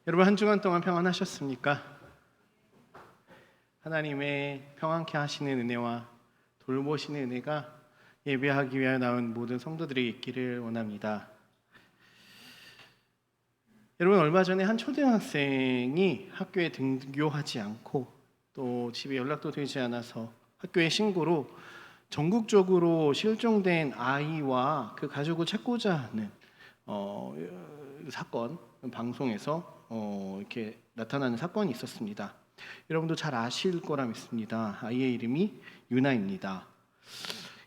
여러분 한 주간 동안 평안하셨습니까? 하나님의 평안케 하시는 은혜와 돌보시는 은혜가 예배하기 위하여 나온 모든 성도들에게 있기를 원합니다. 여러분, 얼마 전에 한 초등학생이 학교에 등교하지 않고 또 집에 연락도 되지 않아서 학교에 신고로 전국적으로 실종된 아이와 그 가족을 찾고자 하는 사건, 방송에서 이렇게 나타나는 사건이 있었습니다. 여러분도 잘 아실 거라 믿습니다. 아이의 이름이 유나입니다.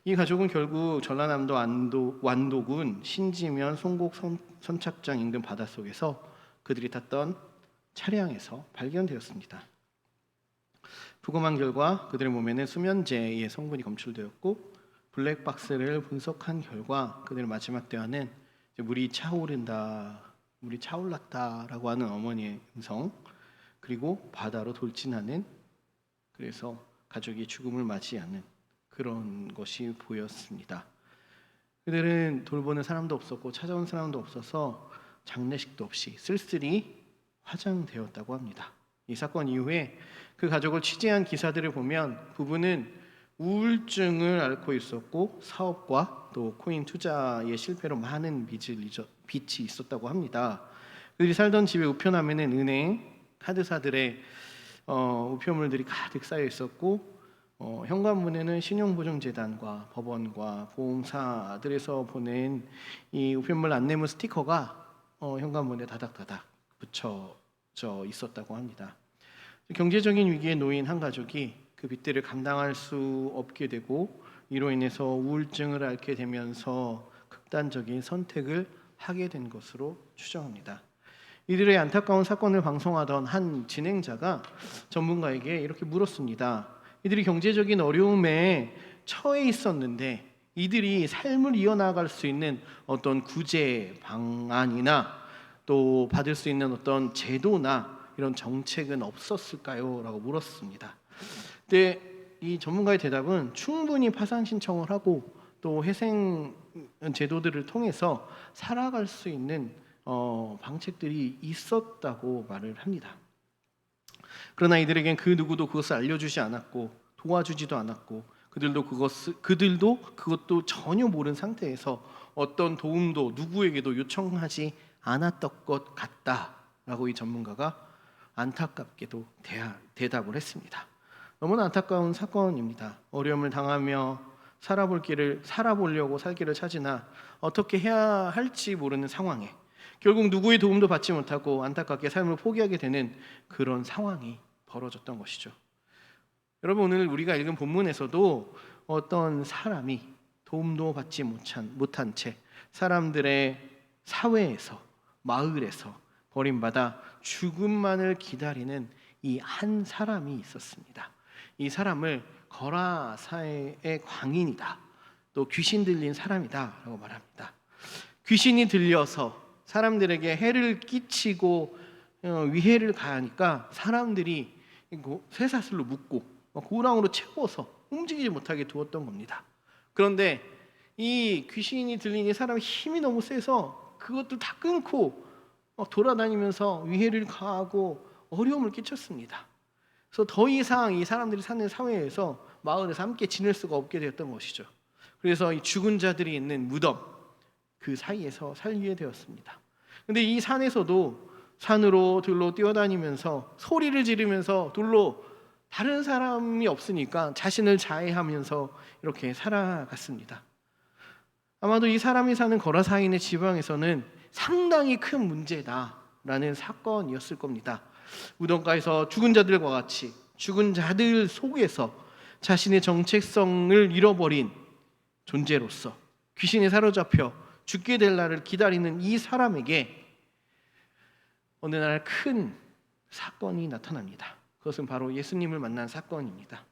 이 가족은 결국 전라남도 완도군 신지면 송곡 선착장 인근 바닷속에서 그들이 탔던 차량에서 발견되었습니다. 부검한 결과 그들의 몸에는 수면제의 성분이 검출되었고, 블랙박스를 분석한 결과 그들의 마지막 대화는 물이 차올랐다라고 하는 어머니의 음성, 그리고 바다로 돌진하는, 그래서 가족이 죽음을 맞이하는 그런 것이 보였습니다. 그들은 돌보는 사람도 없었고 찾아온 사람도 없어서 장례식도 없이 쓸쓸히 화장되었다고 합니다. 이 사건 이후에 그 가족을 취재한 기사들을 보면 부부는 우울증을 앓고 있었고 사업과 또 코인 투자의 실패로 많은 빚이 있었다고 합니다. 그들이 살던 집의 우편함에는 은행, 카드사들의 우편물들이 가득 쌓여 있었고, 현관문에는 신용보증재단과 법원과 보험사들에서 보낸 이 우편물 안내문 스티커가 현관문에 다닥다닥 붙여져 있었다고 합니다. 경제적인 위기에 놓인 한 가족이 그 빚들을 감당할 수 없게 되고 이로 인해서 우울증을 앓게 되면서 극단적인 선택을 하게 된 것으로 추정합니다. 이들의 안타까운 사건을 방송하던 한 진행자가 전문가에게 이렇게 물었습니다. 이들이 경제적인 어려움에 처해 있었는데 이들이 삶을 이어나갈 수 있는 어떤 구제 방안이나 또 받을 수 있는 어떤 제도나 이런 정책은 없었을까요? 라고 물었습니다. 근데 이 전문가의 대답은 충분히 파산 신청을 하고 또 회생 제도들을 통해서 살아갈 수 있는 방책들이 있었다고 말을 합니다. 그러나 이들에겐 그 누구도 그것을 알려주지 않았고 도와주지도 않았고 그들도 그것도 전혀 모르는 상태에서 어떤 도움도 누구에게도 요청하지 않았던 것 같다라고 이 전문가가 안타깝게도 대답을 했습니다. 너무나 안타까운 사건입니다. 어려움을 당하며 살아보려고 살 길을 찾으나 어떻게 해야 할지 모르는 상황에 결국 누구의 도움도 받지 못하고 안타깝게 삶을 포기하게 되는 그런 상황이 벌어졌던 것이죠. 여러분, 오늘 우리가 읽은 본문에서도 어떤 사람이 도움도 받지 못한 채 사람들의 사회에서, 마을에서 버림받아 죽음만을 기다리는 이 한 사람이 있었습니다. 이 사람을 거라사의 광인이다, 또 귀신 들린 사람이다 라고 말합니다. 귀신이 들려서 사람들에게 해를 끼치고 위해를 가하니까 사람들이 쇠사슬로 묶고 고랑으로 채워서 움직이지 못하게 두었던 겁니다. 그런데 이 귀신이 들린 이 사람의 힘이 너무 세서 그것도 다 끊고 돌아다니면서 위해를 가하고 어려움을 끼쳤습니다. 그래서 더 이상 이 사람들이 사는 사회에서, 마을에서 함께 지낼 수가 없게 되었던 것이죠. 그래서 이 죽은 자들이 있는 무덤 그 사이에서 살게 되었습니다. 근데 이 산에서도 산으로 들로 뛰어다니면서 소리를 지르면서 돌로 다른 사람이 없으니까 자신을 자해하면서 이렇게 살아갔습니다. 아마도 이 사람이 사는 거라사인의 지방에서는 상당히 큰 문제다라는 사건이었을 겁니다. 무덤가에서 죽은 자들과 같이 죽은 자들 속에서 자신의 정체성을 잃어버린 존재로서 귀신에 사로잡혀 죽게 될 날을 기다리는 이 사람에게 어느 날 큰 사건이 나타납니다. 그것은 바로 예수님을 만난 사건입니다.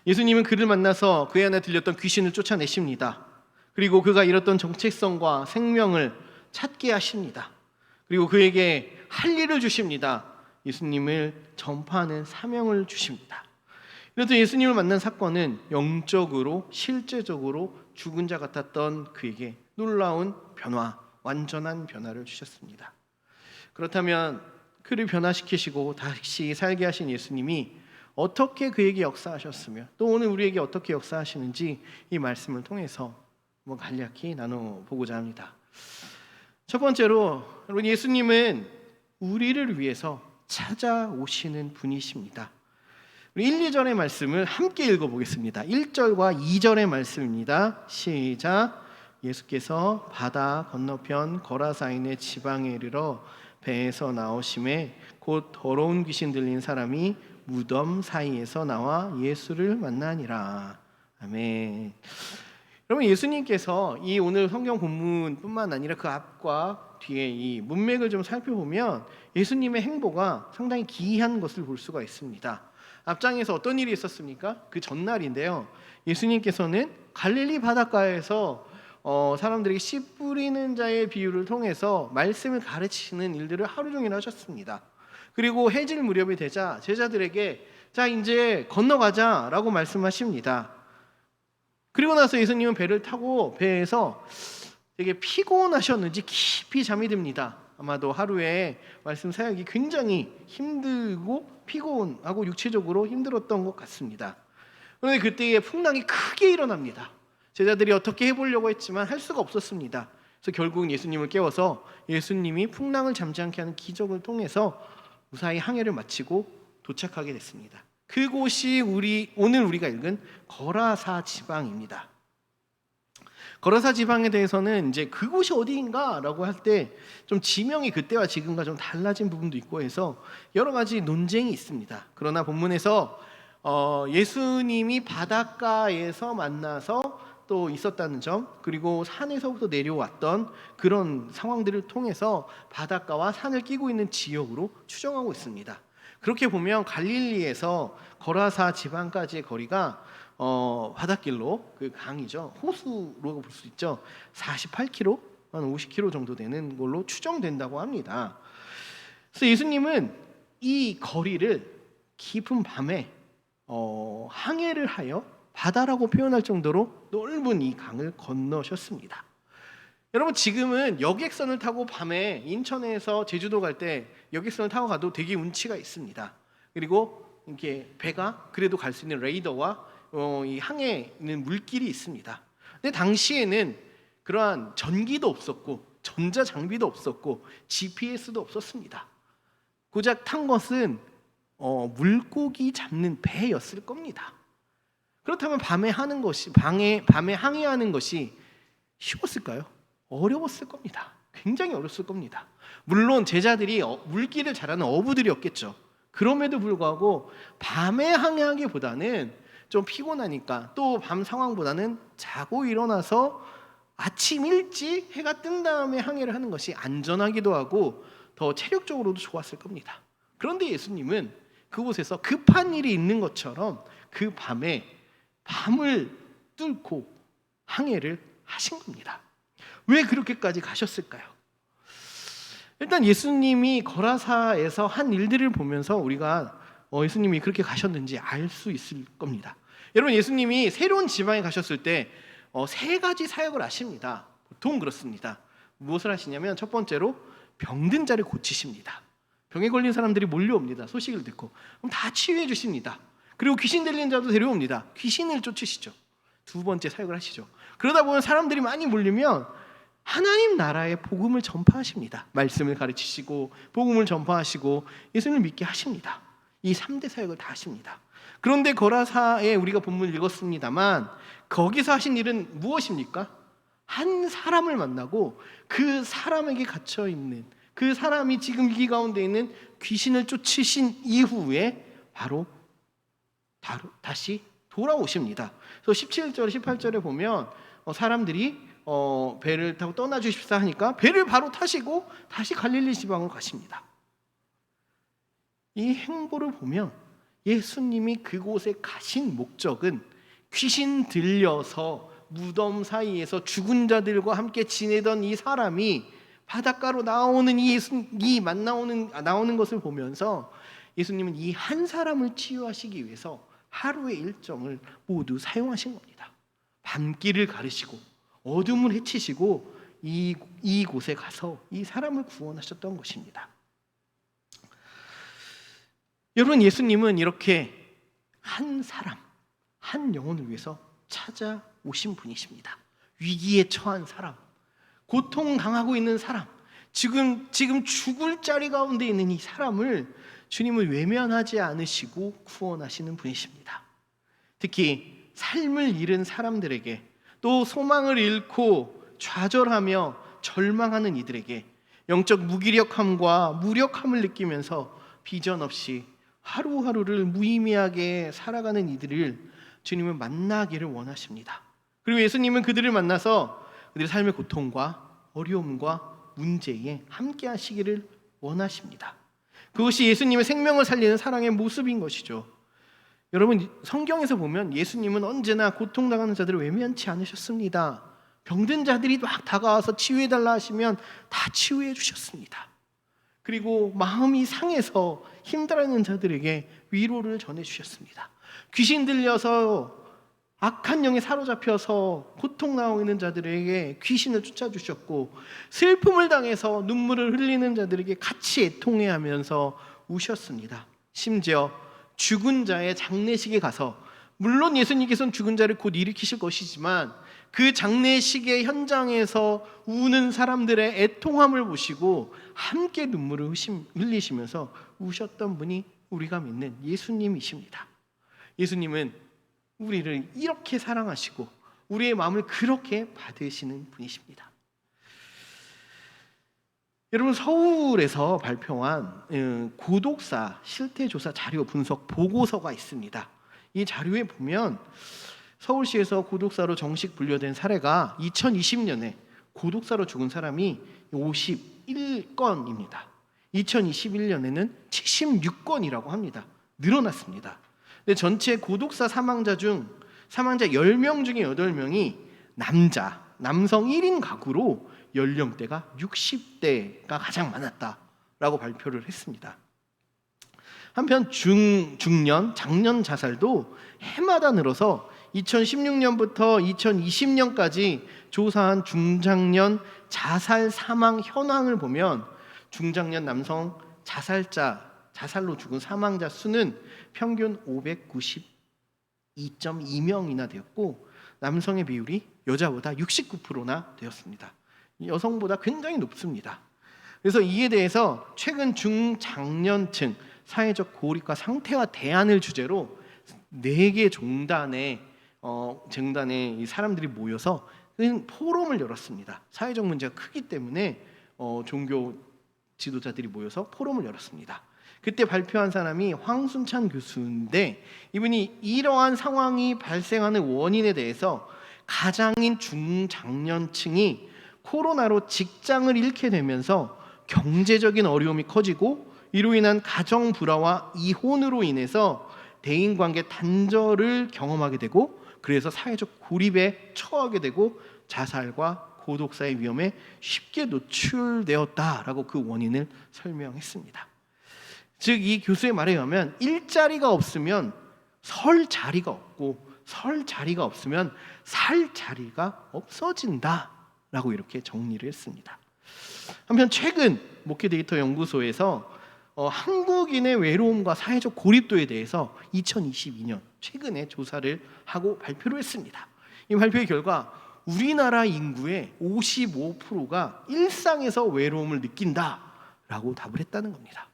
예수님은 그를 만나서 그의 안에 들렸던 귀신을 쫓아내십니다. 그리고 그가 잃었던 정체성과 생명을 찾게 하십니다. 그리고 그에게 할 일을 주십니다. 예수님을 전파하는 사명을 주십니다. 그래서 예수님을 만난 사건은 영적으로, 실제적으로 죽은 자 같았던 그에게 놀라운 변화, 완전한 변화를 주셨습니다. 그렇다면 그를 변화시키시고 다시 살게 하신 예수님이 어떻게 그에게 역사하셨으며 또 오늘 우리에게 어떻게 역사하시는지 이 말씀을 통해서 한번 간략히 나눠보고자 합니다. 첫 번째로 여러분, 예수님은 우리를 위해서 찾아오시는 분이십니다. 우리 1, 2절의 말씀을 함께 읽어보겠습니다. 1절과 2절의 말씀입니다. 시작. 예수께서 바다 건너편 거라사인의 지방에 이르러 배에서 나오심에 곧 더러운 귀신 들린 사람이 무덤 사이에서 나와 예수를 만나니라. 아멘. 여러분, 예수님께서 이 오늘 성경 본문뿐만 아니라 그 앞과 뒤에 이 문맥을 좀 살펴보면 예수님의 행보가 상당히 기이한 것을 볼 수가 있습니다. 앞장에서 어떤 일이 있었습니까? 그 전날인데요. 예수님께서는 갈릴리 바닷가에서 사람들에게 씨 뿌리는 자의 비유를 통해서 말씀을 가르치시는 일들을 하루 종일 하셨습니다. 그리고 해질 무렵이 되자 제자들에게 자, 이제 건너가자라고 말씀하십니다. 그리고 나서 예수님은 배를 타고 배에서 되게 피곤하셨는지 깊이 잠이 듭니다. 아마도 하루에 말씀 사역이 굉장히 힘들고 피곤하고 육체적으로 힘들었던 것 같습니다. 그런데 그때에 풍랑이 크게 일어납니다. 제자들이 어떻게 해보려고 했지만 할 수가 없었습니다. 그래서 결국은 예수님을 깨워서 예수님이 풍랑을 잠잠케 하는 기적을 통해서 무사히 항해를 마치고 도착하게 됐습니다. 그곳이 오늘 우리가 읽은 거라사 지방입니다. 거라사 지방에 대해서는 이제 그곳이 어디인가라고 할 때 좀 지명이 그때와 지금과 좀 달라진 부분도 있고 해서 여러 가지 논쟁이 있습니다. 그러나 본문에서 예수님이 바닷가에서 만나서 또 있었다는 점, 그리고 산에서부터 내려왔던 그런 상황들을 통해서 바닷가와 산을 끼고 있는 지역으로 추정하고 있습니다. 그렇게 보면 갈릴리에서 거라사 지방까지의 거리가 바닷길로 그 강이죠, 호수로 볼 수 있죠, 48km, 한 50km 정도 되는 걸로 추정된다고 합니다. 그래서 예수님은 이 거리를 깊은 밤에 항해를 하여 바다라고 표현할 정도로 넓은 이 강을 건너셨습니다. 여러분, 지금은 여객선을 타고 밤에 인천에서 제주도 갈 때 여객선을 타고 가도 되게 운치가 있습니다. 그리고 이렇게 배가 그래도 갈 수 있는 레이더와 이 항해에 있는 물길이 있습니다. 근데 당시에는 그러한 전기도 없었고 전자 장비도 없었고 GPS도 없었습니다. 고작 탄 것은 물고기 잡는 배였을 겁니다. 그렇다면 밤에 항해하는 것이 쉬웠을까요? 어려웠을 겁니다. 굉장히 어려웠을 겁니다. 물론 제자들이 물길을 잘하는 어부들이었겠죠. 그럼에도 불구하고 밤에 항해하기보다는 좀 피곤하니까, 또 밤 상황보다는 자고 일어나서 아침 일찍 해가 뜬 다음에 항해를 하는 것이 안전하기도 하고 더 체력적으로도 좋았을 겁니다. 그런데 예수님은 그곳에서 급한 일이 있는 것처럼 그 밤에 밤을 뚫고 항해를 하신 겁니다. 왜 그렇게까지 가셨을까요? 일단 예수님이 거라사에서 한 일들을 보면서 우리가 예수님이 그렇게 가셨는지 알 수 있을 겁니다. 여러분, 예수님이 새로운 지방에 가셨을 때 세 가지 사역을 하십니다. 보통 그렇습니다. 무엇을 하시냐면 첫 번째로 병든 자를 고치십니다. 병에 걸린 사람들이 몰려옵니다. 소식을 듣고 그럼 다 치유해 주십니다. 그리고 귀신 들린 자도 데려옵니다. 귀신을 쫓으시죠. 두 번째 사역을 하시죠. 그러다 보면 사람들이 많이 몰리면 하나님 나라의 복음을 전파하십니다. 말씀을 가르치시고 복음을 전파하시고 예수님을 믿게 하십니다. 이 3대 사역을 다 하십니다. 그런데 거라사에 우리가 본문을 읽었습니다만 거기서 하신 일은 무엇입니까? 한 사람을 만나고 그 사람에게 gat혀있는, 그 사람이 지금 위기 가운데 있는 귀신을 쫓으신 이후에 바로 다시 돌아오십니다. 그래서 17절, 18절에 보면 사람들이 배를 타고 떠나 주십사 하니까 배를 바로 타시고 다시 갈릴리 지방으로 가십니다. 이 행보를 보면 예수님이 그곳에 가신 목적은 귀신 들려서 무덤 사이에서 죽은 자들과 함께 지내던 이 사람이 바닷가로 나오는 나오는 것을 보면서 예수님은 이 한 사람을 치유하시기 위해서 하루의 일정을 모두 사용하신 겁니다. 밤길을 가르시고 어둠을 해치시고 이곳에 가서 이 사람을 구원하셨던 것입니다. 여러분, 예수님은 이렇게 한 사람, 한 영혼을 위해서 찾아오신 분이십니다. 위기에 처한 사람, 고통당하고 있는 사람, 지금 죽을 자리 가운데 있는 이 사람을 주님은 외면하지 않으시고 구원하시는 분이십니다. 특히 삶을 잃은 사람들에게, 또 소망을 잃고 좌절하며 절망하는 이들에게 영적 무기력함과 무력함을 느끼면서 비전 없이 하루하루를 무의미하게 살아가는 이들을 주님은 만나기를 원하십니다. 그리고 예수님은 그들을 만나서 그들의 삶의 고통과 어려움과 문제에 함께 하시기를 원하십니다. 그것이 예수님의 생명을 살리는 사랑의 모습인 것이죠. 여러분, 성경에서 보면 예수님은 언제나 고통당하는 자들을 외면치 않으셨습니다. 병든 자들이 막 다가와서 치유해달라 하시면 다 치유해 주셨습니다. 그리고 마음이 상해서 힘들어하는 자들에게 위로를 전해주셨습니다. 귀신 들려서 악한 영에 사로잡혀서 고통당하고 있는 자들에게 귀신을 쫓아주셨고, 슬픔을 당해서 눈물을 흘리는 자들에게 같이 애통해하면서 우셨습니다. 심지어 죽은 자의 장례식에 가서, 물론 예수님께서는 죽은 자를 곧 일으키실 것이지만 그 장례식의 현장에서 우는 사람들의 애통함을 보시고 함께 눈물을 흘리시면서 우셨던 분이 우리가 믿는 예수님이십니다. 예수님은 우리를 이렇게 사랑하시고 우리의 마음을 그렇게 받으시는 분이십니다. 여러분, 서울에서 발표한 고독사 실태조사 자료 분석 보고서가 있습니다. 이 자료에 보면 서울시에서 고독사로 정식 분류된 사례가 2020년에 고독사로 죽은 사람이 51건입니다. 2021년에는 76건이라고 합니다. 늘어났습니다. 근데 전체 고독사 사망자 10명 중에 8명이 남성 1인 가구로 연령대가 60대가 가장 많았다라고 발표를 했습니다. 한편 중년, 장년 자살도 해마다 늘어서 2016년부터 2020년까지 조사한 중장년 자살 사망 현황을 보면 중장년 남성 자살로 죽은 사망자 수는 평균 592.2명이나 되었고, 남성의 비율이 여자보다 69%나 되었습니다. 여성보다 굉장히 높습니다. 그래서 이에 대해서 최근 중장년층 사회적 고립과 상태와 대안을 주제로 4개 정단에 이 사람들이 모여서 포럼을 열었습니다. 사회적 문제가 크기 때문에 종교 지도자들이 모여서 포럼을 열었습니다. 그때 발표한 사람이 황순찬 교수인데, 이분이 이러한 상황이 발생하는 원인에 대해서 가장인 중장년층이 코로나로 직장을 잃게 되면서 경제적인 어려움이 커지고, 이로 인한 가정 불화와 이혼으로 인해서 대인관계 단절을 경험하게 되고, 그래서 사회적 고립에 처하게 되고 자살과 고독사의 위험에 쉽게 노출되었다라고 그 원인을 설명했습니다. 즉, 이 교수의 말에 의하면 일자리가 없으면 설 자리가 없고, 설 자리가 없으면 살 자리가 없어진다라고 이렇게 정리를 했습니다. 한편 최근 목회 데이터 연구소에서 한국인의 외로움과 사회적 고립도에 대해서 2022년 최근에 조사를 하고 발표를 했습니다. 이 발표의 결과 우리나라 인구의 55%가 일상에서 외로움을 느낀다라고 답을 했다는 겁니다.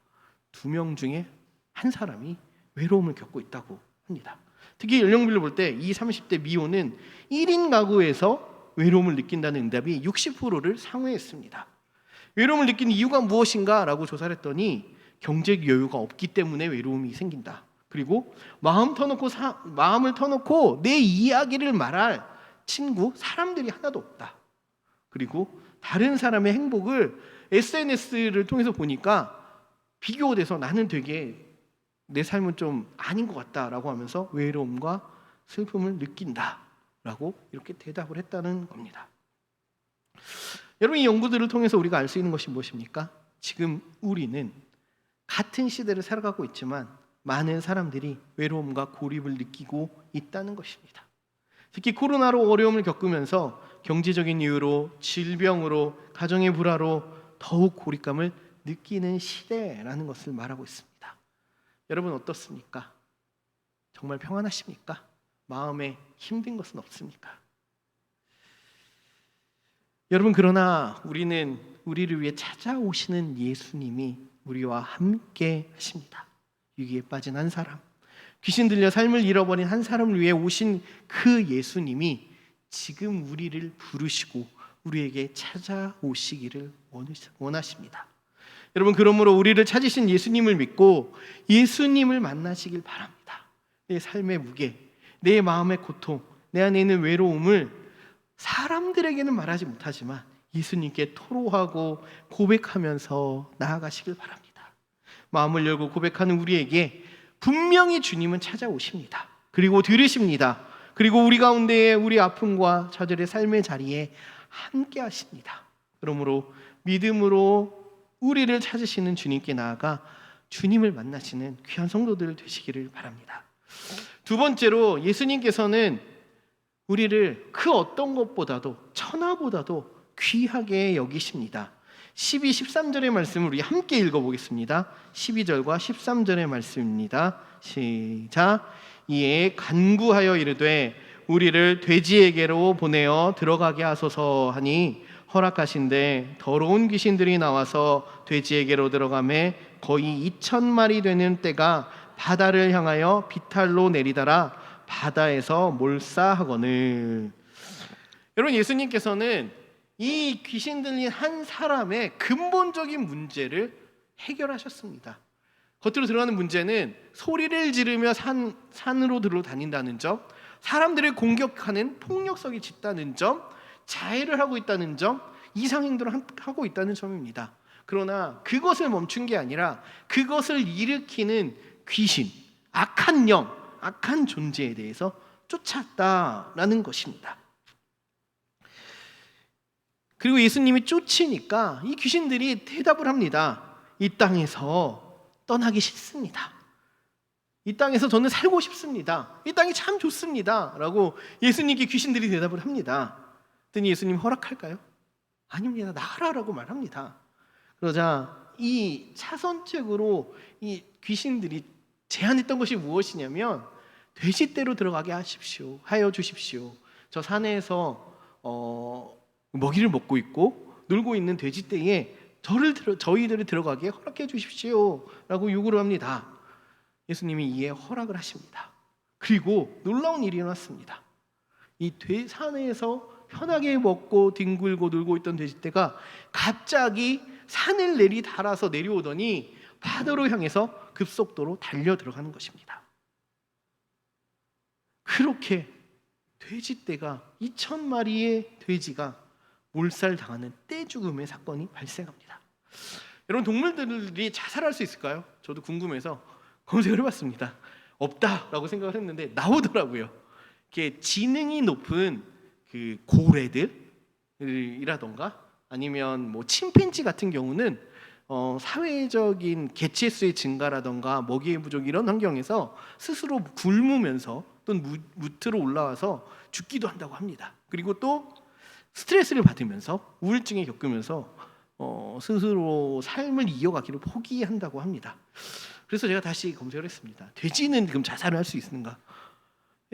2명 중에 한 사람이 외로움을 겪고 있다고 합니다. 특히 연령별로 볼 때 20, 30대 미혼은 1인 가구에서 외로움을 느낀다는 응답이 60%를 상회했습니다. 외로움을 느끼는 이유가 무엇인가? 라고 조사를 했더니 경제적 여유가 없기 때문에 외로움이 생긴다. 그리고 마음을 터놓고 내 이야기를 말할 친구, 사람들이 하나도 없다. 그리고 다른 사람의 행복을 SNS를 통해서 보니까 비교돼서 나는 되게 내 삶은 좀 아닌 것 같다라고 하면서 외로움과 슬픔을 느낀다라고 이렇게 대답을 했다는 겁니다. 여러분, 이 연구들을 통해서 우리가 알 수 있는 것이 무엇입니까? 지금 우리는 같은 시대를 살아가고 있지만 많은 사람들이 외로움과 고립을 느끼고 있다는 것입니다. 특히 코로나로 어려움을 겪으면서 경제적인 이유로, 질병으로, 가정의 불화로 더욱 고립감을 느끼는 시대라는 것을 말하고 있습니다. 여러분 어떻습니까? 정말 평안하십니까? 마음에 힘든 것은 없습니까? 여러분, 그러나 우리는 우리를 위해 찾아오시는 예수님이 우리와 함께 하십니다. 위기에 빠진 한 사람, 귀신 들려 삶을 잃어버린 한 사람을 위해 오신 그 예수님이 지금 우리를 부르시고 우리에게 찾아오시기를 원하십니다. 여러분, 그러므로 우리를 찾으신 예수님을 믿고 예수님을 만나시길 바랍니다. 내 삶의 무게, 내 마음의 고통, 내 안에 있는 외로움을 사람들에게는 말하지 못하지만 예수님께 토로하고 고백하면서 나아가시길 바랍니다. 마음을 열고 고백하는 우리에게 분명히 주님은 찾아오십니다. 그리고 들으십니다. 그리고 우리 가운데에 우리 아픔과 저들의 삶의 자리에 함께 하십니다. 그러므로 믿음으로 우리를 찾으시는 주님께 나아가 주님을 만나시는 귀한 성도들 되시기를 바랍니다. 두 번째로, 예수님께서는 우리를 그 어떤 것보다도, 천하보다도 귀하게 여기십니다. 12, 13절의 말씀을 우리 함께 읽어보겠습니다. 12절과 13절의 말씀입니다. 시작. 이에 간구하여 이르되 우리를 돼지에게로 보내어 들어가게 하소서 하니 허락하신대 더러운 귀신들이 나와서 돼지에게로 들어가매 거의 2,000마리 되는 떼가 바다를 향하여 비탈로 내리다라 바다에서 몰사하거늘. 여러분, 예수님께서는 이 귀신 들린 한 사람의 근본적인 문제를 해결하셨습니다. 겉으로 들어가는 문제는 소리를 지르며 산으로 들어다닌다는 점, 사람들을 공격하는 폭력성이 짙다는 점, 자해를 하고 있다는 점, 이상행동을 하고 있다는 점입니다. 그러나 그것을 멈춘 게 아니라 그것을 일으키는 귀신, 악한 영, 악한 존재에 대해서 쫓았다라는 것입니다. 그리고 예수님이 쫓으니까 이 귀신들이 대답을 합니다. 이 땅에서 떠나기 싫습니다. 이 땅에서 저는 살고 싶습니다. 이 땅이 참 좋습니다. 라고 예수님께 귀신들이 대답을 합니다. 그랬더니 예수님 허락할까요? 아닙니다. 나가라라고 말합니다. 그러자 이 차선책으로 이 귀신들이 제안했던 것이 무엇이냐면 돼지떼로 들어가게 하여 주십시오. 저 산에서 먹이를 먹고 있고 놀고 있는 돼지떼에 저희들을 들어가게 허락해 주십시오 라고 요구를 합니다. 예수님이 이에 허락을 하십니다. 그리고 놀라운 일이 일어났습니다. 이 산에서 편하게 먹고 뒹굴고 놀고 있던 돼지떼가 갑자기 산을 달아서 내려오더니 바다로 향해서 급속도로 달려 들어가는 것입니다. 그렇게 돼지떼가 2,000마리의 돼지가 몰살당하는 떼죽음의 사건이 발생합니다. 여러분, 동물들이 자살할 수 있을까요? 저도 궁금해서 검색을 해봤습니다. 없다라고 생각을 했는데 나오더라고요. 이렇게 지능이 높은 그 고래들이라던가 아니면 뭐 침팬지 같은 경우는 사회적인 개체수의 증가라던가 먹이의 부족 이런 환경에서 스스로 굶으면서 또는 무트로 올라와서 죽기도 한다고 합니다. 그리고 또 스트레스를 받으면서 우울증에 겪으면서 스스로 삶을 이어가기를 포기한다고 합니다. 그래서 제가 다시 검색을 했습니다. 돼지는 그럼 자살을 할 수 있는가?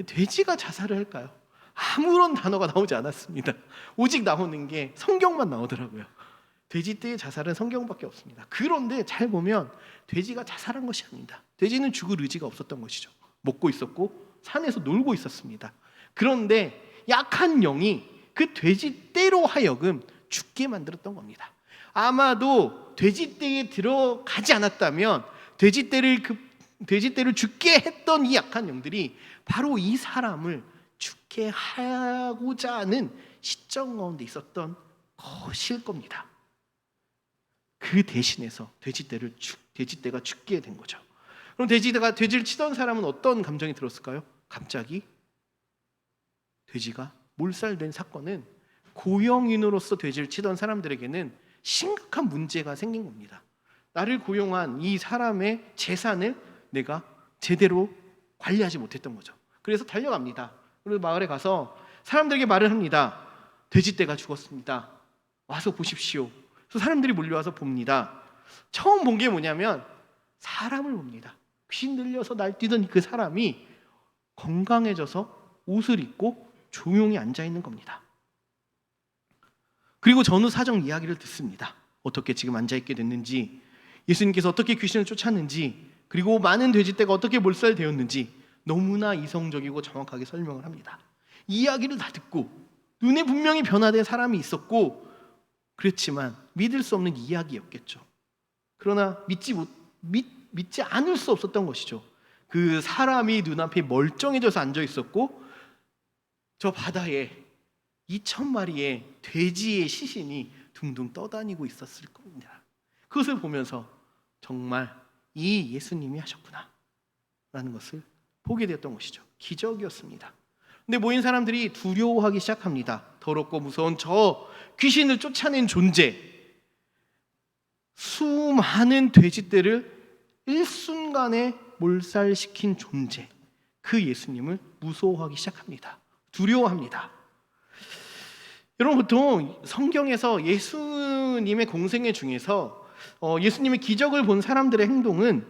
돼지가 자살을 할까요? 아무런 단어가 나오지 않았습니다. 오직 나오는 게 성경만 나오더라고요. 돼지떼의 자살은 성경밖에 없습니다. 그런데 잘 보면 돼지가 자살한 것이 아닙니다. 돼지는 죽을 의지가 없었던 것이죠. 먹고 있었고 산에서 놀고 있었습니다. 그런데 약한 영이 그 돼지떼로 하여금 죽게 만들었던 겁니다. 아마도 돼지떼에 들어가지 않았다면 돼지떼를 죽게 했던 이 약한 영들이 바로 이 사람을 죽게 하고자 하는 시점 가운데 있었던 것일 겁니다. 그 대신해서 돼지떼가 죽게 된 거죠. 그럼 돼지를 치던 사람은 어떤 감정이 들었을까요? 갑자기 돼지가 몰살된 사건은 고용인으로서 돼지를 치던 사람들에게는 심각한 문제가 생긴 겁니다. 나를 고용한 이 사람의 재산을 내가 제대로 관리하지 못했던 거죠. 그래서 달려갑니다. 그리고 마을에 가서 사람들에게 말을 합니다. 돼지떼가 죽었습니다. 와서 보십시오. 그래서 사람들이 몰려와서 봅니다. 처음 본 게 뭐냐면 사람을 봅니다. 귀신 들려서 날뛰던 그 사람이 건강해져서 옷을 입고 조용히 앉아있는 겁니다. 그리고 전후 사정 이야기를 듣습니다. 어떻게 지금 앉아있게 됐는지, 예수님께서 어떻게 귀신을 쫓았는지, 그리고 많은 돼지떼가 어떻게 몰살되었는지 너무나 이성적이고 정확하게 설명을 합니다. 이야기를 다 듣고 눈에 분명히 변화된 사람이 있었고, 그렇지만 믿을 수 없는 이야기였겠죠. 그러나 믿지 않을 수 없었던 것이죠. 그 사람이 눈앞에 멀쩡해져서 앉아 있었고, 저 바다에 2,000마리의 돼지의 시신이 둥둥 떠다니고 있었을 겁니다. 그것을 보면서 정말 이 예수님이 하셨구나 라는 것을 보게 되었던 것이죠. 기적이었습니다. 근데 모인 사람들이 두려워하기 시작합니다. 더럽고 무서운 저 귀신을 쫓아낸 존재, 수많은 돼지떼를 일순간에 몰살시킨 존재, 그 예수님을 무서워하기 시작합니다. 두려워합니다. 여러분, 보통 성경에서 예수님의 공생애 중에서 예수님의 기적을 본 사람들의 행동은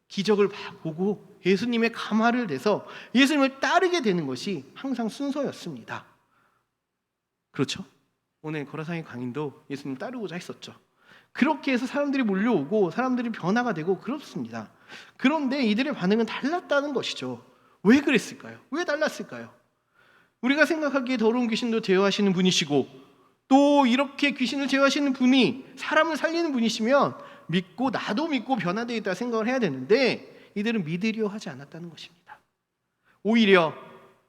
기적을 보고 예수님의 가마를 대서 예수님을 따르게 되는 것이 항상 순서였습니다. 그렇죠? 오늘 거라상의 광인도 예수님 따르고자 했었죠. 그렇게 해서 사람들이 몰려오고 사람들이 변화가 되고 그렇습니다. 그런데 이들의 반응은 달랐다는 것이죠. 왜 그랬을까요? 왜 달랐을까요? 우리가 생각하기에 더러운 귀신도 제어하시는 분이시고, 또 이렇게 귀신을 제어하시는 분이 사람을 살리는 분이시면 믿고, 나도 믿고 변화되겠다 생각을 해야 되는데, 이들은 믿으려 하지 않았다는 것입니다. 오히려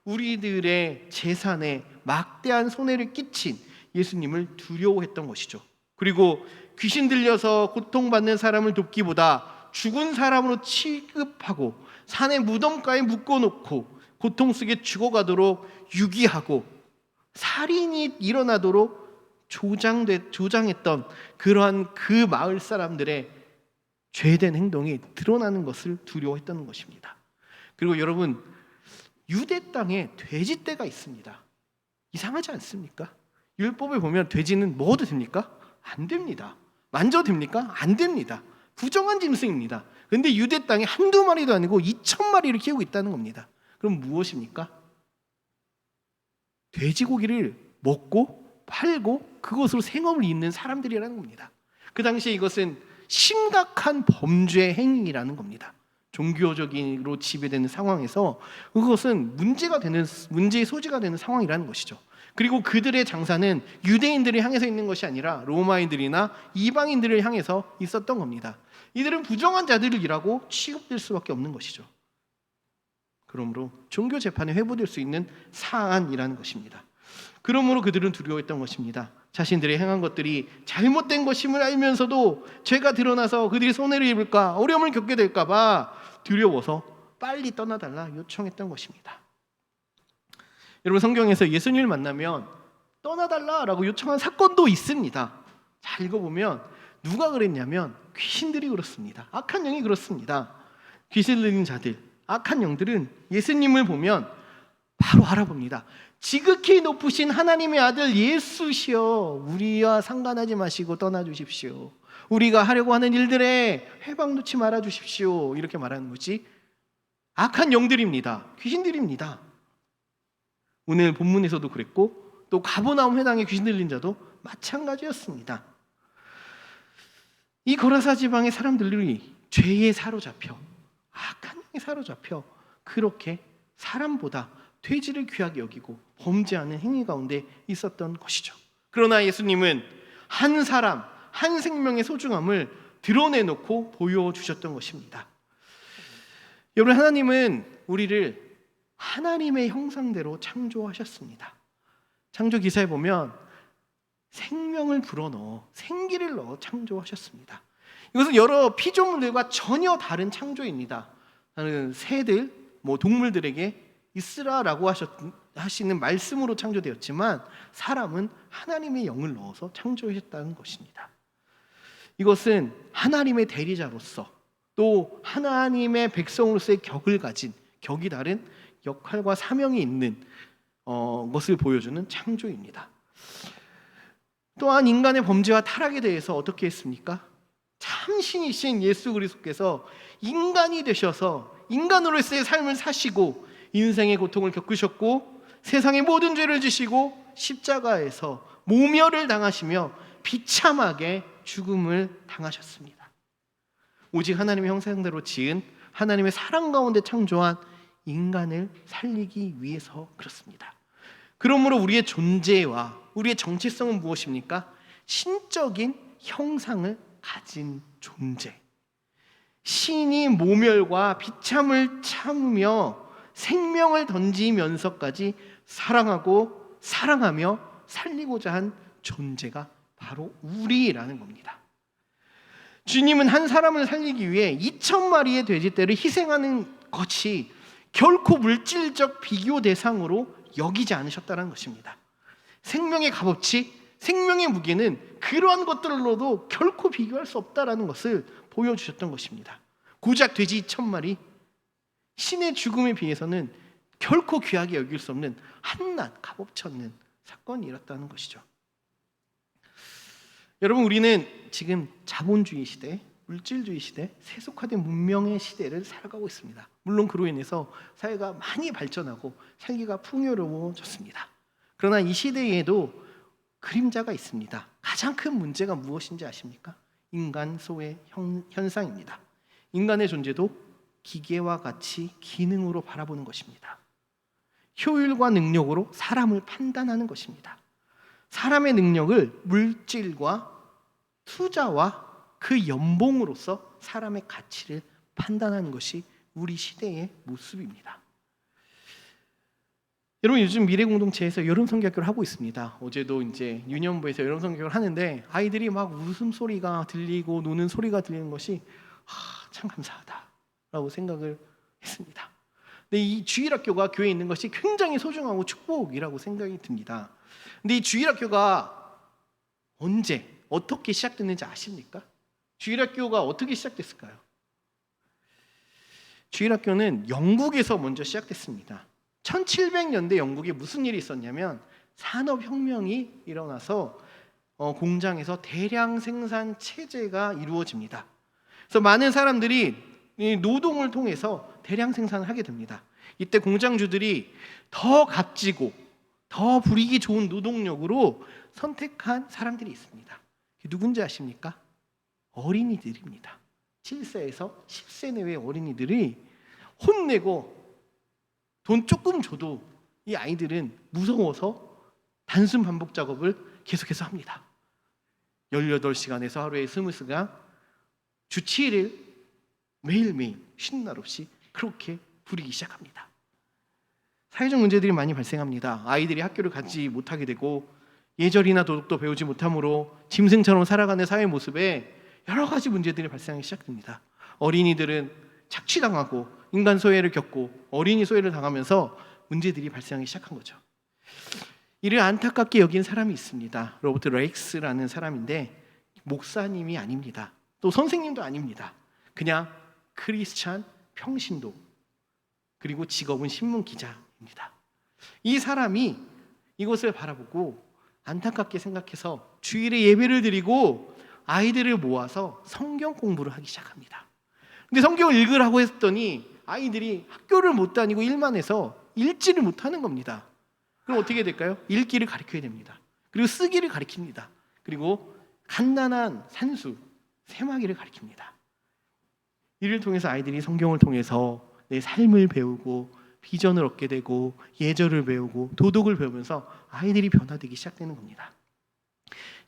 우리들의 재산에 막대한 손해를 끼친 예수님을 두려워했던 것이죠. 그리고 귀신 들려서 고통받는 사람을 돕기보다 죽은 사람으로 취급하고 산의 무덤가에 묶어놓고 고통 속에 죽어가도록 유기하고 살인이 일어나도록 조장했던 그러한 그 마을 사람들의 죄된 행동이 드러나는 것을 두려워했던 것입니다. 그리고 여러분, 유대 땅에 돼지떼가 있습니다. 이상하지 않습니까? 율법에 보면 돼지는 먹어도 됩니까? 안 됩니다. 만져도 됩니까? 안 됩니다. 부정한 짐승입니다. 그런데 유대 땅에 한두 마리도 아니고 2,000마리를 키우고 있다는 겁니다. 그럼 무엇입니까? 돼지고기를 먹고 팔고 그것으로 생업을 잇는 사람들이라는 겁니다. 그 당시에 이것은 심각한 범죄 행위라는 겁니다. 종교적으로 지배되는 상황에서 그것은 문제의 소지가 되는 상황이라는 것이죠. 그리고 그들의 장사는 유대인들을 향해서 있는 것이 아니라 로마인들이나 이방인들을 향해서 있었던 겁니다. 이들은 부정한 자들이라고 취급될 수밖에 없는 것이죠. 그러므로 종교 재판에 회부될 수 있는 사안이라는 것입니다. 그러므로 그들은 두려워했던 것입니다. 자신들이 행한 것들이 잘못된 것임을 알면서도 죄가 드러나서 그들이 손해를 입을까, 어려움을 겪게 될까 봐 두려워서 빨리 떠나달라 요청했던 것입니다. 여러분, 성경에서 예수님을 만나면 떠나달라라고 요청한 사건도 있습니다. 잘 읽어보면 누가 그랬냐면 귀신들이 그렇습니다. 악한 영이 그렇습니다. 귀신 들린 자들, 악한 영들은 예수님을 보면 바로 알아봅니다. 지극히 높으신 하나님의 아들 예수시여, 우리와 상관하지 마시고 떠나주십시오. 우리가 하려고 하는 일들에 회방 놓지 말아주십시오. 이렇게 말하는 것이 악한 영들입니다. 귀신들입니다. 오늘 본문에서도 그랬고, 또 가버나움 회당의 귀신 들린 자도 마찬가지였습니다. 이 거라사 지방의 사람들이 죄에 사로잡혀, 악한 영에 사로잡혀 그렇게 사람보다 돼지를 귀하게 여기고 범죄하는 행위 가운데 있었던 것이죠. 그러나 예수님은 한 사람, 한 생명의 소중함을 드러내놓고 보여주셨던 것입니다. 여러분, 하나님은 우리를 하나님의 형상대로 창조하셨습니다. 창조 기사에 보면 생명을 불어넣어, 생기를 넣어 창조하셨습니다. 이것은 여러 피조물들과 전혀 다른 창조입니다. 새들, 동물들에게 있으라라고 하시는 말씀으로 창조되었지만 사람은 하나님의 영을 넣어서 창조하셨다는 것입니다. 이것은 하나님의 대리자로서 또 하나님의 백성으로서의 격이 다른 역할과 사명이 있는 것을 보여주는 창조입니다. 또한 인간의 범죄와 타락에 대해서 어떻게 했습니까? 참 신이신 예수 그리스도께서 인간이 되셔서 인간으로서의 삶을 사시고 인생의 고통을 겪으셨고 세상의 모든 죄를 지시고 십자가에서 모멸을 당하시며 비참하게 죽음을 당하셨습니다. 오직 하나님의 형상대로 지은 하나님의 사랑 가운데 창조한 인간을 살리기 위해서 그렇습니다. 그러므로 우리의 존재와 우리의 정체성은 무엇입니까? 신적인 형상을 가진 존재. 신이 모멸과 비참을 참으며 생명을 던지면서까지 사랑하고 사랑하며 살리고자 한 존재가 바로 우리라는 겁니다. 주님은 한 사람을 살리기 위해 2,000마리의 돼지떼를 희생하는 것이 결코 물질적 비교 대상으로 여기지 않으셨다는 것입니다. 생명의 값어치, 생명의 무게는 그러한 것들로도 결코 비교할 수 없다라는 것을 보여주셨던 것입니다. 고작 돼지 2,000마리, 신의 죽음에 비해서는 결코 귀하게 여길 수 없는 한낱 값어치 없는 사건이 일었다는 것이죠. 여러분, 우리는 지금 자본주의 시대, 물질주의 시대, 세속화된 문명의 시대를 살아가고 있습니다. 물론 그로 인해서 사회가 많이 발전하고 살기가 풍요로워졌습니다. 그러나 이 시대에도 그림자가 있습니다. 가장 큰 문제가 무엇인지 아십니까? 인간 소외 현상입니다. 인간의 존재도 기계와 같이 기능으로 바라보는 것입니다. 효율과 능력으로 사람을 판단하는 것입니다. 사람의 능력을 물질과 투자와 그 연봉으로서 사람의 가치를 판단하는 것이 우리 시대의 모습입니다. 여러분, 요즘 미래공동체에서 여름성경학교를 하고 있습니다. 어제도 이제 유년부에서 여름성경을 하는데 아이들이 막 웃음소리가 들리고 노는 소리가 들리는 것이 참 감사하다라고 생각을 했습니다. 근데 이 주일학교가 교회에 있는 것이 굉장히 소중하고 축복이라고 생각이 듭니다. 근데 이 주일학교가 언제 어떻게 시작됐는지 아십니까? 주일학교가 어떻게 시작됐을까요? 주일학교는 영국에서 먼저 시작됐습니다. 1700년대 영국에 무슨 일이 있었냐면 산업혁명이 일어나서 공장에서 대량 생산 체제가 이루어집니다. 그래서 많은 사람들이 노동을 통해서 대량 생산을 하게 됩니다. 이때 공장주들이 더 값지고 더 부리기 좋은 노동력으로 선택한 사람들이 있습니다. 누군지 아십니까? 어린이들입니다. 7세에서 10세 내외의 어린이들이 혼내고 돈 조금 줘도 이 아이들은 무서워서 단순 반복 작업을 계속해서 합니다. 18시간에서 하루에 20시간, 주 7일 매일매일 쉬는 날 없이 그렇게 부리기 시작합니다. 사회적 문제들이 많이 발생합니다. 아이들이 학교를 가지 못하게 되고 예절이나 도덕도 배우지 못함으로 짐승처럼 살아가는 사회 모습에 여러 가지 문제들이 발생하기 시작됩니다. 어린이들은 착취당하고 인간 소외를 겪고 어린이 소외를 당하면서 문제들이 발생하기 시작한 거죠. 이를 안타깝게 여긴 사람이 있습니다. 로버트 레익스라는 사람인데 목사님이 아닙니다. 또 선생님도 아닙니다. 그냥 크리스찬 평신도, 그리고 직업은 신문 기자입니다. 이 사람이 이것을 바라보고 안타깝게 생각해서 주일에 예배를 드리고 아이들을 모아서 성경 공부를 하기 시작합니다. 근데 성경을 읽으라고 했더니 아이들이 학교를 못 다니고 일만 해서 읽지를 못하는 겁니다. 그럼 어떻게 될까요? 읽기를 가르쳐야 됩니다. 그리고 쓰기를 가르칩니다. 그리고 간단한 산수, 세마기를 가르칩니다. 이를 통해서 아이들이 성경을 통해서 내 삶을 배우고 비전을 얻게 되고 예절을 배우고 도덕을 배우면서 아이들이 변화되기 시작되는 겁니다.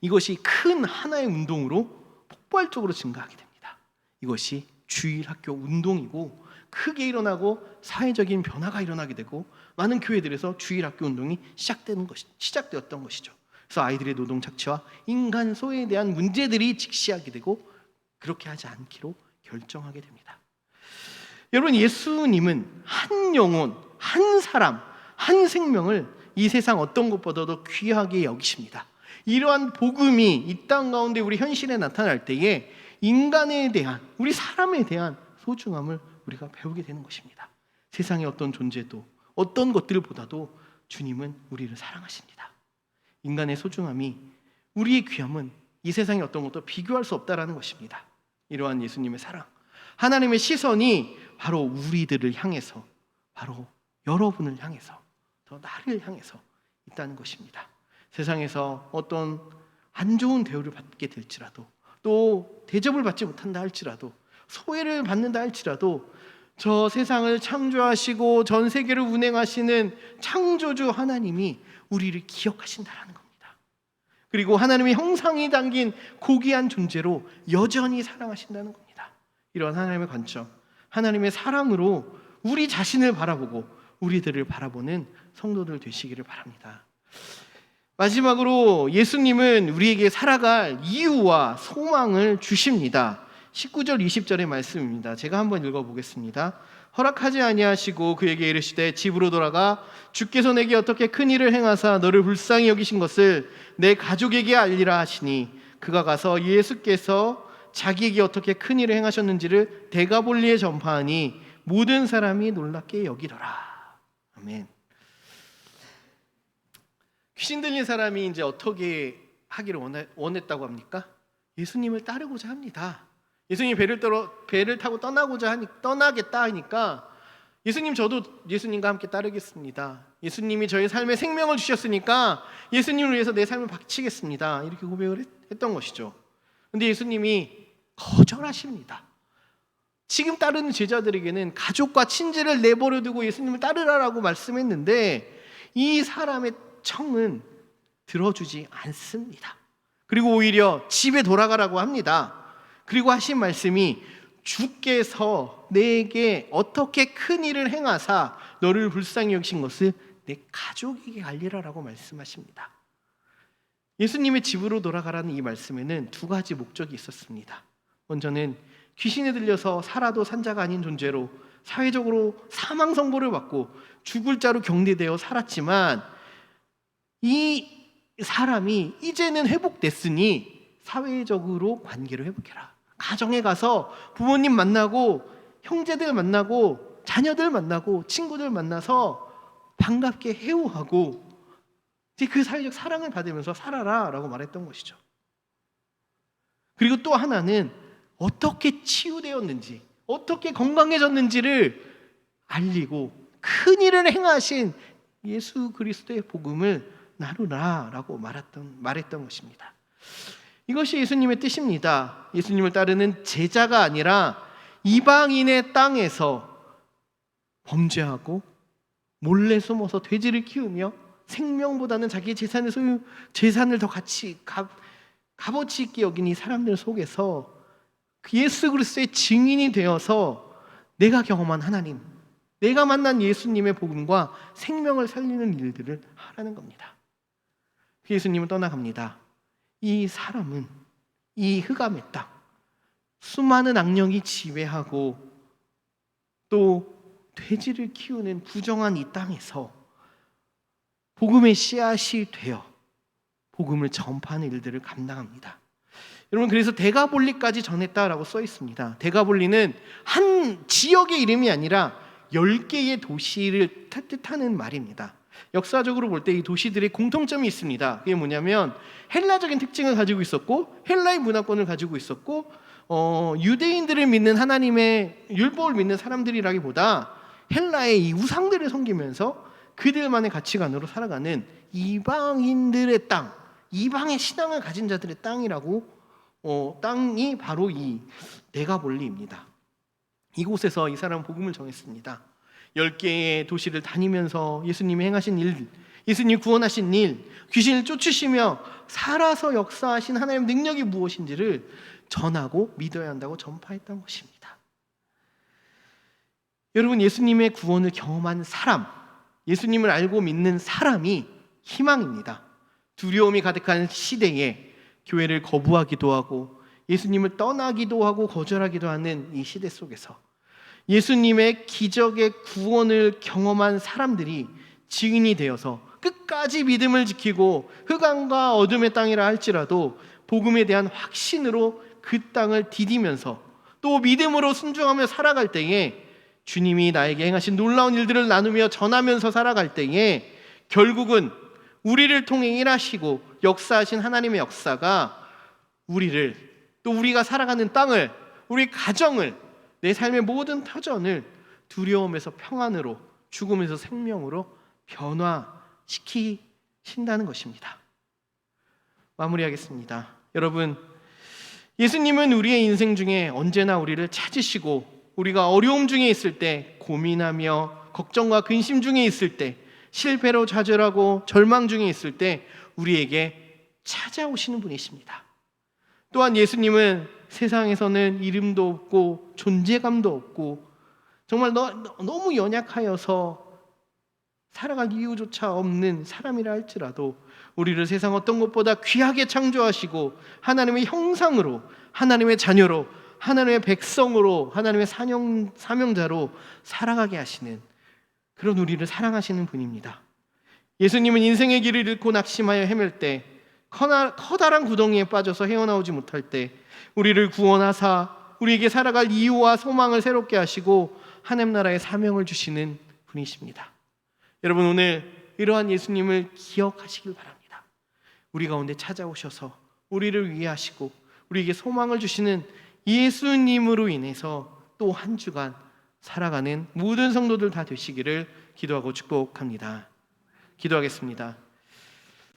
이것이 큰 하나의 운동으로 폭발적으로 증가하게 됩니다. 이것이 주일학교 운동이고 크게 일어나고 사회적인 변화가 일어나게 되고 많은 교회들에서 주일학교 운동이 시작되었던 것이죠. 그래서 아이들의 노동 착취와 인간 소외에 대한 문제들이 직시하게 되고 그렇게 하지 않기로 결정하게 됩니다. 여러분, 예수님은 한 영혼, 한 사람, 한 생명을 이 세상 어떤 것보다도 귀하게 여기십니다. 이러한 복음이 이 땅 가운데 우리 현실에 나타날 때에 인간에 대한, 우리 사람에 대한 소중함을 우리가 배우게 되는 것입니다. 세상의 어떤 존재도 어떤 것들보다도 주님은 우리를 사랑하십니다. 인간의 소중함이, 우리의 귀함은 이 세상의 어떤 것도 비교할 수 없다라는 것입니다. 이러한 예수님의 사랑, 하나님의 시선이 바로 우리들을 향해서, 바로 여러분을 향해서, 더 나를 향해서 있다는 것입니다. 세상에서 어떤 안 좋은 대우를 받게 될지라도, 또 대접을 받지 못한다 할지라도, 소외를 받는다 할지라도 저 세상을 창조하시고 전 세계를 운행하시는 창조주 하나님이 우리를 기억하신다라는 겁니다. 그리고 하나님의 형상이 담긴 고귀한 존재로 여전히 사랑하신다는 겁니다. 이런 하나님의 관점, 하나님의 사랑으로 우리 자신을 바라보고 우리들을 바라보는 성도들 되시기를 바랍니다. 마지막으로 예수님은 우리에게 살아갈 이유와 소망을 주십니다. 19절 20절의 말씀입니다. 제가 한번 읽어보겠습니다. 허락하지 아니하시고 그에게 이르시되 집으로 돌아가 주께서 내게 어떻게 큰 일을 행하사 너를 불쌍히 여기신 것을 내 가족에게 알리라 하시니, 그가 가서 예수께서 자기에게 어떻게 큰 일을 행하셨는지를 데가볼리에 전파하니 모든 사람이 놀랍게 여기더라. 아멘. 귀신 들린 사람이 이제 어떻게 하기를 원했다고 합니까? 예수님을 따르고자 합니다. 예수님 배를 타고 떠나겠다 하니까 예수님, 저도 예수님과 함께 따르겠습니다. 예수님이 저의 삶에 생명을 주셨으니까 예수님을 위해서 내 삶을 바치겠습니다. 이렇게 고백을 했던 것이죠. 그런데 예수님이 거절하십니다. 지금 따르는 제자들에게는 가족과 친지를 내버려 두고 예수님을 따르라라고 말씀했는데 이 사람의 청은 들어주지 않습니다. 그리고 오히려 집에 돌아가라고 합니다. 그리고 하신 말씀이 주께서 내게 어떻게 큰 일을 행하사 너를 불쌍히 여기신 것을 내 가족에게 알리라라고 말씀하십니다. 예수님의 집으로 돌아가라는 이 말씀에는 두 가지 목적이 있었습니다. 먼저는 귀신에 들려서 살아도 산자가 아닌 존재로 사회적으로 사망 선고를 받고 죽을 자로 경대되어 살았지만 이 사람이 이제는 회복됐으니 사회적으로 관계를 회복해라. 가정에 가서 부모님 만나고 형제들 만나고 자녀들 만나고 친구들 만나서 반갑게 회우하고 이제 그 사회적 사랑을 받으면서 살아라 라고 말했던 것이죠. 그리고 또 하나는 어떻게 치유되었는지, 어떻게 건강해졌는지를 알리고 큰 일을 행하신 예수 그리스도의 복음을 나누라 라고 말했던 것입니다. 이것이 예수님의 뜻입니다. 예수님을 따르는 제자가 아니라 이방인의 땅에서 범죄하고 몰래 숨어서 돼지를 키우며 생명보다는 자기의 재산을 더 값어치 있게 여긴 이 사람들 속에서 예수 그리스도의 증인이 되어서 내가 경험한 하나님, 내가 만난 예수님의 복음과 생명을 살리는 일들을 하라는 겁니다. 예수님은 떠나갑니다. 이 사람은 이 흑암의 땅, 수많은 악령이 지배하고 또 돼지를 키우는 부정한 이 땅에서 복음의 씨앗이 되어 복음을 전파하는 일들을 감당합니다. 여러분, 그래서 데가볼리까지 전했다라고 써 있습니다. 데가볼리는 한 지역의 이름이 아니라 10개의 도시를 뜻하는 말입니다. 역사적으로 볼 때 이 도시들의 공통점이 있습니다. 그게 뭐냐면 헬라적인 특징을 가지고 있었고 헬라의 문화권을 가지고 있었고 유대인들을 믿는 하나님의 율법을 믿는 사람들이라기보다 헬라의 이 우상들을 섬기면서 그들만의 가치관으로 살아가는 이방인들의 땅, 이방의 신앙을 가진 자들의 땅이라고 땅이 바로 이 데가볼리입니다. 이곳에서 이 사람은 복음을 전했습니다. 10개의 도시를 다니면서 예수님이 행하신 일, 예수님이 구원하신 일, 귀신을 쫓으시며 살아서 역사하신 하나님의 능력이 무엇인지를 전하고 믿어야 한다고 전파했던 것입니다. 여러분, 예수님의 구원을 경험한 사람, 예수님을 알고 믿는 사람이 희망입니다. 두려움이 가득한 시대에 교회를 거부하기도 하고 예수님을 떠나기도 하고 거절하기도 하는 이 시대 속에서 예수님의 기적의 구원을 경험한 사람들이 증인이 되어서 끝까지 믿음을 지키고 흑암과 어둠의 땅이라 할지라도 복음에 대한 확신으로 그 땅을 디디면서 또 믿음으로 순종하며 살아갈 때에 주님이 나에게 행하신 놀라운 일들을 나누며 전하면서 살아갈 때에 결국은 우리를 통해 일하시고 역사하신 하나님의 역사가 우리를, 또 우리가 살아가는 땅을, 우리 가정을, 내 삶의 모든 터전을 두려움에서 평안으로, 죽음에서 생명으로 변화시키신다는 것입니다. 마무리하겠습니다. 여러분, 예수님은 우리의 인생 중에 언제나 우리를 찾으시고, 우리가 어려움 중에 있을 때, 고민하며 걱정과 근심 중에 있을 때, 실패로 좌절하고 절망 중에 있을 때 우리에게 찾아오시는 분이십니다. 또한 예수님은 세상에서는 이름도 없고 존재감도 없고 정말 너무 연약하여서 살아갈 이유조차 없는 사람이라 할지라도 우리를 세상 어떤 것보다 귀하게 창조하시고 하나님의 형상으로, 하나님의 자녀로, 하나님의 백성으로, 하나님의 사명자로 살아가게 하시는 그런 우리를 사랑하시는 분입니다. 예수님은 인생의 길을 잃고 낙심하여 헤맬 때, 커다란 구덩이에 빠져서 헤어나오지 못할 때 우리를 구원하사 우리에게 살아갈 이유와 소망을 새롭게 하시고 하나님 나라의 사명을 주시는 분이십니다. 여러분, 오늘 이러한 예수님을 기억하시길 바랍니다. 우리 가운데 찾아오셔서 우리를 위해 하시고 우리에게 소망을 주시는 예수님으로 인해서 또 한 주간 살아가는 모든 성도들 다 되시기를 기도하고 축복합니다. 기도하겠습니다.